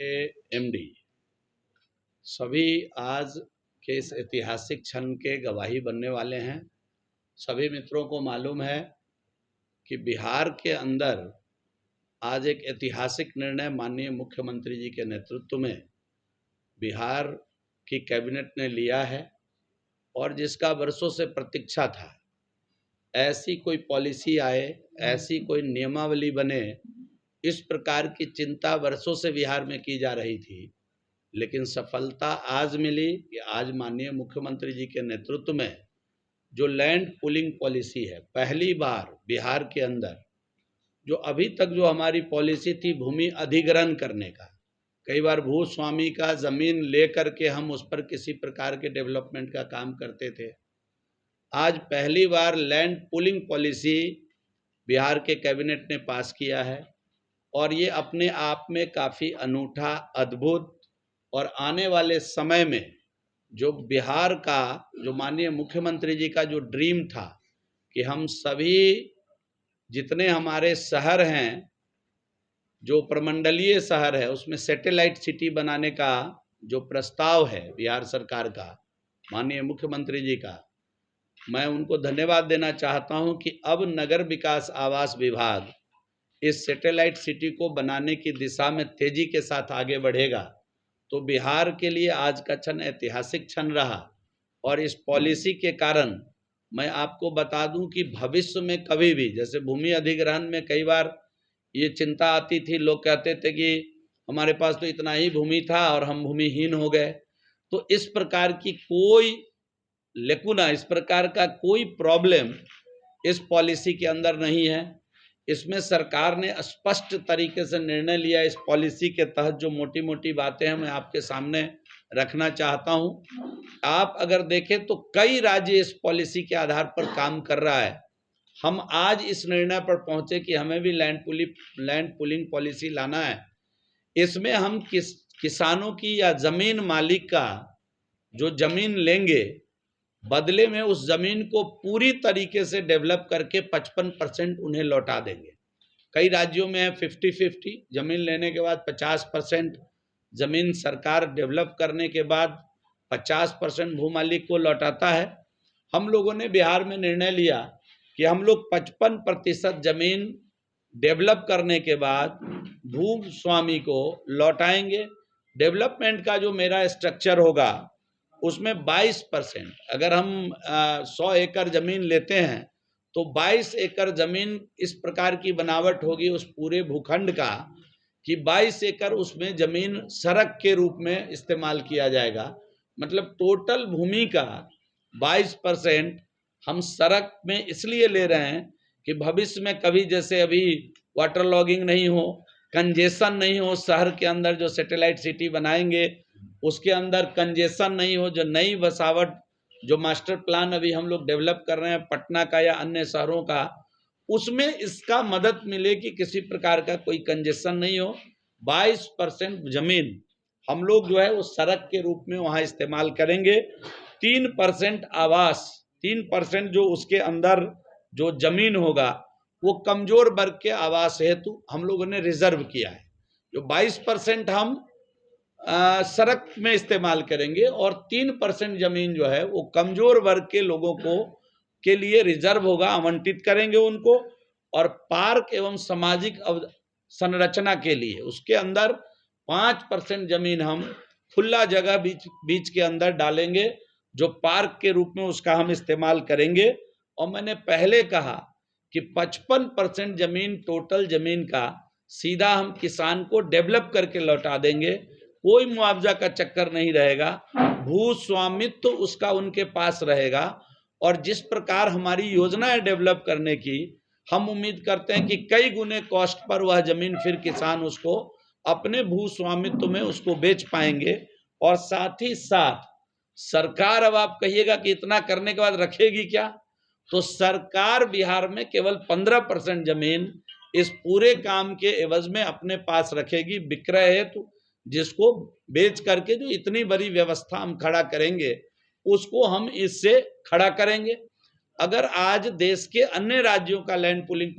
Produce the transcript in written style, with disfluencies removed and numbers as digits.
के एमडी सभी आज के इस ऐतिहासिक क्षण के गवाही बनने वाले हैं। सभी मित्रों को मालूम है कि बिहार के अंदर आज एक ऐतिहासिक निर्णय माननीय मुख्यमंत्री जी के नेतृत्व में बिहार की कैबिनेट ने लिया है और जिसका वर्षों से प्रतीक्षा था। ऐसी कोई पॉलिसी आए, ऐसी कोई नियमावली बने, इस प्रकार की चिंता वर्षों से बिहार में की जा रही थी। लेकिन सफलता आज मिली कि आज माननीय मुख्यमंत्री जी के नेतृत्व में जो लैंड पूलिंग पॉलिसी है, पहली बार बिहार के अंदर जो अभी तक जो हमारी पॉलिसी थी भूमि अधिग्रहण करने का, कई बार भूस्वामी का जमीन लेकर के हम उस पर किसी प्रकार के डेवलपमेंट का काम करते थे। आज पहली बार लैंड पूलिंग पॉलिसी बिहार के कैबिनेट ने पास किया है और ये अपने आप में काफ़ी अनूठा, अद्भुत और आने वाले समय में जो बिहार का जो माननीय मुख्यमंत्री जी का जो ड्रीम था कि हम सभी जितने हमारे शहर हैं, जो प्रमंडलीय शहर है, उसमें सैटेलाइट सिटी बनाने का जो प्रस्ताव है बिहार सरकार का, माननीय मुख्यमंत्री जी का, मैं उनको धन्यवाद देना चाहता हूं कि अब नगर विकास आवास विभाग इस सैटेलाइट सिटी को बनाने की दिशा में तेजी के साथ आगे बढ़ेगा। तो बिहार के लिए आज का क्षण ऐतिहासिक क्षण रहा और इस पॉलिसी के कारण मैं आपको बता दूं कि भविष्य में कभी भी, जैसे भूमि अधिग्रहण में कई बार ये चिंता आती थी, लोग कहते थे कि हमारे पास तो इतना ही भूमि था और हम भूमिहीन हो गए। तो इस प्रकार की कोई लेकुना, इस प्रकार का कोई प्रॉब्लम इस पॉलिसी के अंदर नहीं है। इसमें सरकार ने स्पष्ट तरीके से निर्णय लिया। इस पॉलिसी के तहत जो मोटी मोटी बातें हैं मैं आपके सामने रखना चाहता हूं। आप अगर देखें तो कई राज्य इस पॉलिसी के आधार पर काम कर रहा है। हम आज इस निर्णय पर पहुंचे कि हमें भी लैंड पूलिंग पॉलिसी लाना है। इसमें हम किसानों की या जमीन मालिक का जो जमीन लेंगे, बदले में उस जमीन को पूरी तरीके से डेवलप करके 55% उन्हें लौटा देंगे। कई राज्यों में है 50-50, जमीन लेने के बाद 50% जमीन सरकार डेवलप करने के बाद 50% भूमालिक को लौटाता है। हम लोगों ने बिहार में निर्णय लिया कि हम लोग 55% जमीन डेवलप करने के बाद भूस्वामी को लौटाएंगे। डेवलपमेंट का जो मेरा स्ट्रक्चर होगा उसमें 22%, अगर हम 100 एकड़ जमीन लेते हैं तो 22 एकड़ जमीन इस प्रकार की बनावट होगी उस पूरे भूखंड का कि 22 एकड़ उसमें जमीन सड़क के रूप में इस्तेमाल किया जाएगा। मतलब टोटल भूमि का 22% हम सड़क में इसलिए ले रहे हैं कि भविष्य में कभी जैसे अभी वाटर लॉगिंग नहीं हो, कंजेशन नहीं हो, शहर के अंदर जो सैटेलाइट सिटी बनाएंगे उसके अंदर कंजेशन नहीं हो। जो नई बसावट, जो मास्टर प्लान अभी हम लोग डेवलप कर रहे हैं पटना का या अन्य शहरों का, उसमें इसका मदद मिले कि किसी प्रकार का कोई कंजेशन नहीं हो। 22% जमीन हम लोग जो है वो सड़क के रूप में वहां इस्तेमाल करेंगे। 3% आवास, 3% जो उसके अंदर जो जमीन होगा वो कमजोर वर्ग के आवास हेतु हम लोगों ने रिजर्व किया है। जो 22% हम सड़क में इस्तेमाल करेंगे और 3% जमीन जो है वो कमजोर वर्ग के लोगों को के लिए रिजर्व होगा, आवंटित करेंगे उनको। और पार्क एवं सामाजिक संरचना के लिए उसके अंदर 5% जमीन हम खुला जगह बीच के अंदर डालेंगे, जो पार्क के रूप में उसका हम इस्तेमाल करेंगे। और मैंने पहले कहा कि 55% जमीन, टोटल जमीन का सीधा हम किसान को डेवलप करके लौटा देंगे। कोई मुआवजा का चक्कर नहीं रहेगा, भूस्वामित्व तो उसका उनके पास रहेगा। और जिस प्रकार हमारी योजना है डेवलप करने की, हम उम्मीद करते हैं कि कई गुने कॉस्ट पर वह जमीन फिर किसान उसको अपने भूस्वामित्व में उसको बेच पाएंगे। और साथ ही साथ सरकार, अब आप कहिएगा कि इतना करने के बाद रखेगी क्या, तो सरकार बिहार में केवल 15% जमीन इस पूरे काम के एवज में अपने पास रखेगी विक्रय हेतु, जिसको बेच करके जो इतनी बड़ी व्यवस्था हम खड़ा करेंगे उसको हम इससे खड़ा करेंगे। अगर आज देश के अन्य राज्यों का लैंड पूलिंग